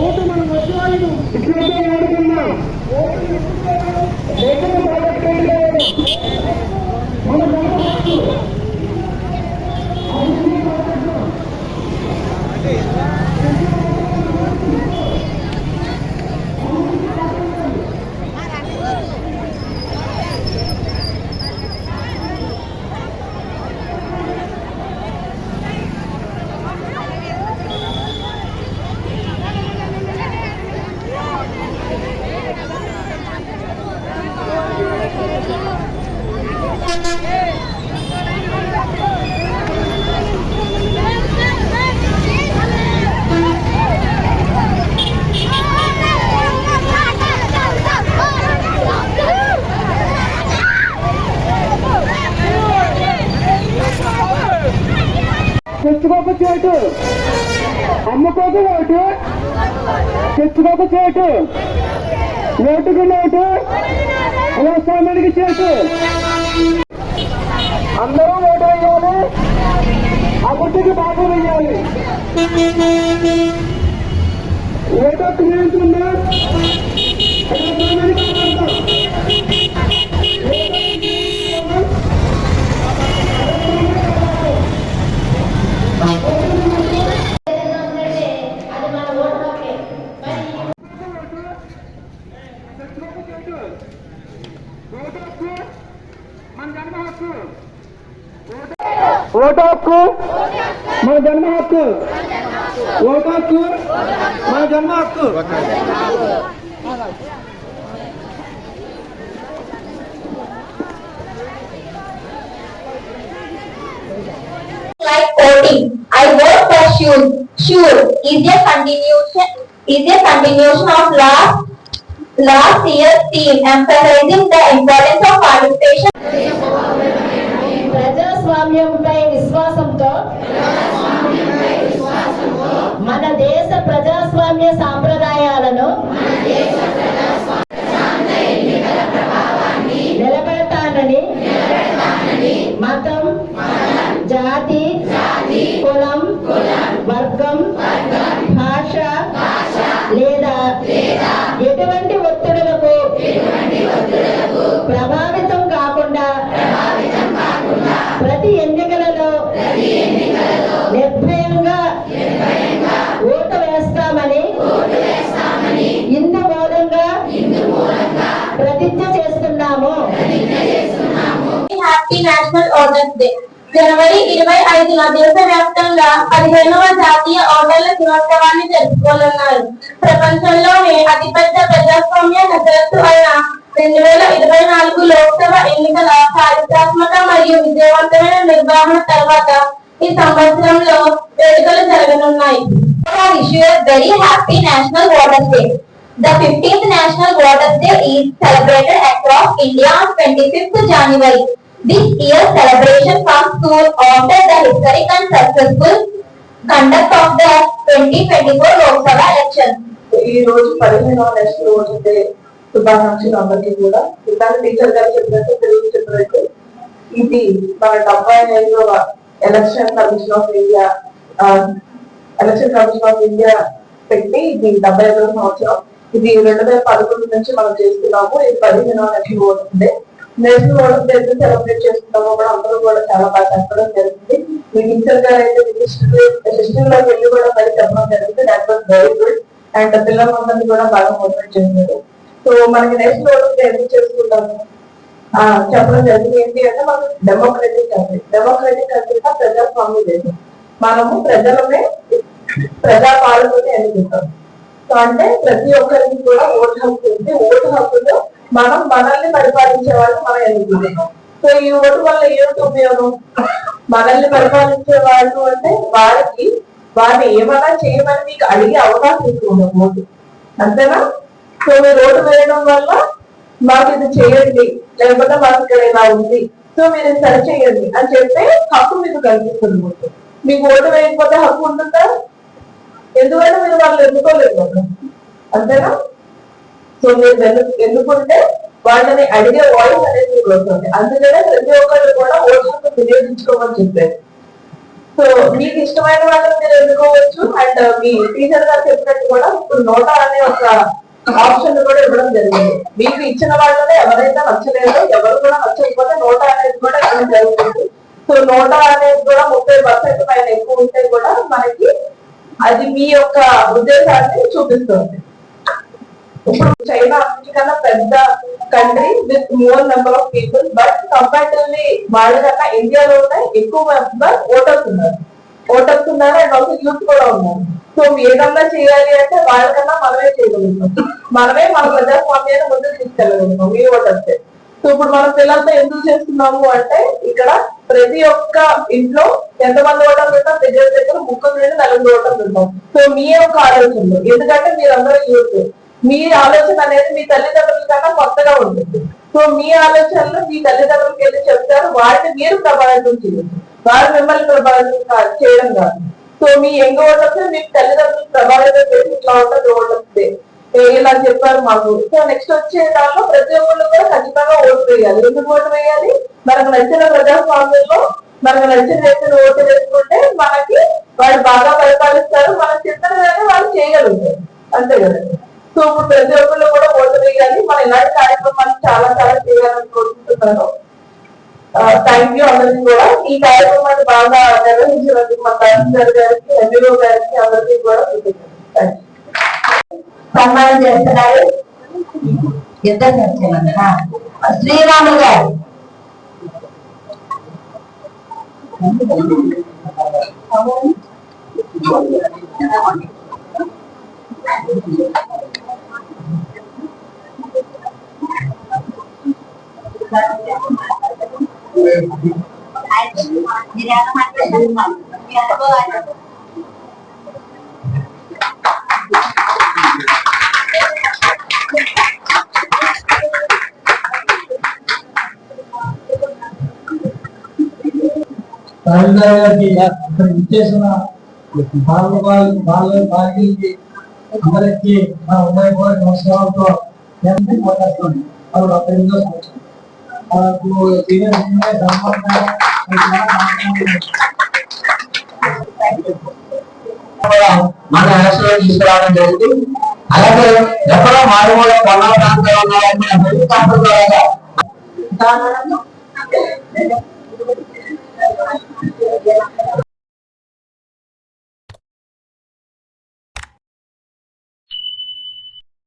Vote మన వజ్రాయుడు ఇట్లయితే వాడుకున్నాం. Vote మన తెచ్చుకోక చోటు, అమ్ముకోక ఓటు, తెచ్చుకోక చోటు, ఓటుకు నోటు, వ్యవసాయానికి చేటు. అందరూ ఓటు వేయాలి, అభివృద్ధికి భాగం వేయాలి. ఓటు నియంత్రణ ఓటు హక్కు మన జన్మ హక్కు, ఓటు హక్కు మన జన్మ హక్కు. Like voting, I vote for sure. Sure is a continuation of last year's theme, emphasizing the importance of participation. ప్రజాస్వామ్యంపై విశ్వాసంతో మన దేశ ప్రజాస్వామ్య సాంప్రదాయాలను నిలబెడతానని మతం, జాతి, కులం, వర్గం, భాష లేదా ఎటువంటి ఒత్తిడులకు ప్రభావితం కాకుండా ప్రతి ఎన్నికలలో నిర్భయంగా ఓటు వేస్తామని ఇందు మూలంగా ప్రతిజ్ఞ చేస్తున్నాము. Happy national voters day. జనవరి 25న దేశవ్యాప్తంగా 15వ జాతీయ ఓటర్ల దినోత్సవాన్ని జరుపుకోనున్నారు. ప్రపంచంలోనే అతిపెద్ద ప్రజాస్వామ్య హజరత్తు అయిన 2024 లోక్సభ ఎన్నికల చారిత్రాత్మక మరియు విజయవంతమైన నిర్వహణ తర్వాత ఈ సంవత్సరంలో వేడుకలు జరగనున్నాయి. Very happy National Voters Day. The 15th National Voters Day is celebrated across India on 25th January. This year's celebration comes soon after the historic and successful conduct of the 2024 Lok Sabha election. ఈ రోజు 15వ national voter day శుభాకాంక్షలు అందరికీ కూడా. ఇతను teacher గారు చెప్పినట్టు, తెలుగు చెప్పినట్టు, ఇది మన 75వ ఎలక్షన్ కమిషన్ ఆఫ్ ఇండియా పెట్టి ఇది 75వ సంవత్సరం. ఇది 2011 నుంచి మనం చేస్తున్నాము. ఇది 15వ national voter day. National voter day celebrate చేస్తున్నాము కూడా అందరూ కూడా చాలా బాగా చెప్పడం జరిగింది. మీ టీచర్ గారు అయితే హిస్టరీలోకి వెళ్ళి కూడా మరి చెప్పడం జరిగింది. That was very good. And పిల్లలందరినీ కూడా బాగా మోటివేట్ చేశారు. సో మనకి నేషనల్ ఓటర్ డే ఎందుకు చేసుకుంటాము చెప్పడం జరిగింది. ఏంటి అంటే మనం డెమోక్రటిక్ కంట్రీగా ప్రజాస్వామ్య దేశం. మనము ప్రజలమే ప్రజాపాలకుని ఎన్నుకుంటాం. సో అంటే ప్రతి ఒక్కరికి కూడా ఓటు హక్కు ఉంది. ఓటు హక్కులో మనం మనల్ని పరిపాలించే వాళ్ళు మనం ఎన్నుకుంటున్నాం. సో ఈ ఓటు వల్ల ఏమిటి ఉపయోగం? మనల్ని పరిపాలించే వాళ్ళు అంటే వారిని ఏమైనా చేయమని మీకు అడిగే అవకాశం ఉంటుంది ఓటు, అంతేనా? సో మీరు ఓటు వేయడం వల్ల మాకు ఇది చేయండి, లేకపోతే మాకు ఇక్కడ ఇలా ఉంది, సో మీరు సరి చేయండి అని చెప్పే హక్కు మీకు కల్పిస్తుంది ఓటు. మీకు ఓటు వేయకపోతే హక్కు ఉంటుందా? ఎందుకంటే మీరు వాళ్ళు ఎన్నుకోలేదు, అంతేనా? సో మీరు ఎన్నుకుంటే వాళ్ళని అడిగే వాయిస్ అనేది మీకు వస్తుంది. అందుకనే ప్రతి ఒక్కరు కూడా ఓటు హక్కు వినియోగించుకోమని చెప్పారు. సో మీకు ఇష్టమైన వాళ్ళని మీరు ఎన్నుకోవచ్చు. అండ్ మీ టీచర్ గారు చెప్పినట్టు కూడా ఇప్పుడు నోటా అనే ఒక ఆప్షన్ కూడా ఇవ్వడం జరిగింది. మీకు ఇచ్చిన వాళ్ళలో ఎవరైతే నచ్చలేదో, ఎవరు కూడా నచ్చకపోతే నోటా అనేది కూడా ఇవ్వడం జరుగుతుంది. సో నోటా అనేది కూడా 30% పైన ఎక్కువ ఉంటే కూడా మనకి అది మీ యొక్క ఉద్దేశాన్ని చూపిస్తుంది. ఇప్పుడు చైనా అన్నిటికన్నా పెద్ద country with more number of people, but comparatively వాళ్ళకన్నా ఇండియాలోనే ఎక్కువ మెంబర్ ఓటర్స్ ఉన్నారు అండ్ ఆల్సో యూత్ కూడా ఉన్నారు. సో ఏదన్నా చేయాలి అంటే వాళ్ళకన్నా మనమే చేయగలుగుతాం, మనమే మన ప్రజాస్వామ్యాన్ని ముందుకు తీసుకెళ్ళగలుగుతాం మీ ఓటర్స్. సో ఇప్పుడు మనం పిల్లలతో ఎందుకు చేస్తున్నాము అంటే ఇక్కడ ప్రతి ఒక్క ఇంట్లో ఎంతమంది ఓటర్లు ఉంటాం, దగ్గర 30 నుండి 40 ఓటర్లు ఉంటాం. సో మీ యొక్క ఆలోచనలు, ఎందుకంటే మీరందరూ యూత్, మీ ఆలోచన అనేది మీ తల్లిదండ్రుల కన్నా కొత్తగా ఉంటుంది. సో మీ ఆలోచనలు మీ తల్లిదండ్రులకి వెళ్ళి చెప్తారు, వాటిని మీరు ప్రభావితం చేయండి, వారు మిమ్మల్ని ప్రభావితం చేయడం కాదు. సో మీ యంగ్ ఓటర్స్ మీ తల్లిదండ్రులు ప్రభావితం చేసి ఇట్లా ఉంటుంది ఓటర్స్ ఇలా చెప్పారు మాకు. సో నెక్స్ట్ వచ్చే దాంట్లో ప్రతి ఒక్కళ్ళు కూడా ఖచ్చితంగా ఓటు వేయాలి. ఎందుకు ఓటు వేయాలి? మనకు నచ్చిన ప్రజాస్వామ్యంలో మనకు నచ్చిన వ్యక్తిని ఓటు వేసుకుంటే మనకి వాళ్ళు బాగా పరిపాలిస్తారు, మన చిత్తగానే వాళ్ళు చేయగలుగుతారు, అంతే కదా. సో ఇప్పుడు ప్రతి ఒక్కళ్ళు కూడా ఓటు వేయాలి. మనం ఇలాంటి కార్యక్రమాలు చాలా చేయాలని కోరుకుంటున్నాను. థ్యాంక్ యూ అందరికీ కూడా. ఈ కార్యక్రమాన్ని బాగా నిర్వహించినందుకు మా తహసీల్దార్ గారికి, ఎంఈఓ గారికి అందరికీ కూడా థ్యాంక్ యూ. సన్మానం చేస్తున్నారు ఇద్దరు వచ్చేయమన్నా శ్రీరాములు గారు. తహసీల్దార్ గారికి ఇచ్చేసిన బాధ్యులకి అందరికి నా ఉదయపూర్వక నమస్కారాలతో మన రాష్ట్రంలో తీసుకురావడం జరుగుతుంది. అలాగే ఎక్కడో మారుమూల కొండల ప్రాంతాలు ఉన్నాయని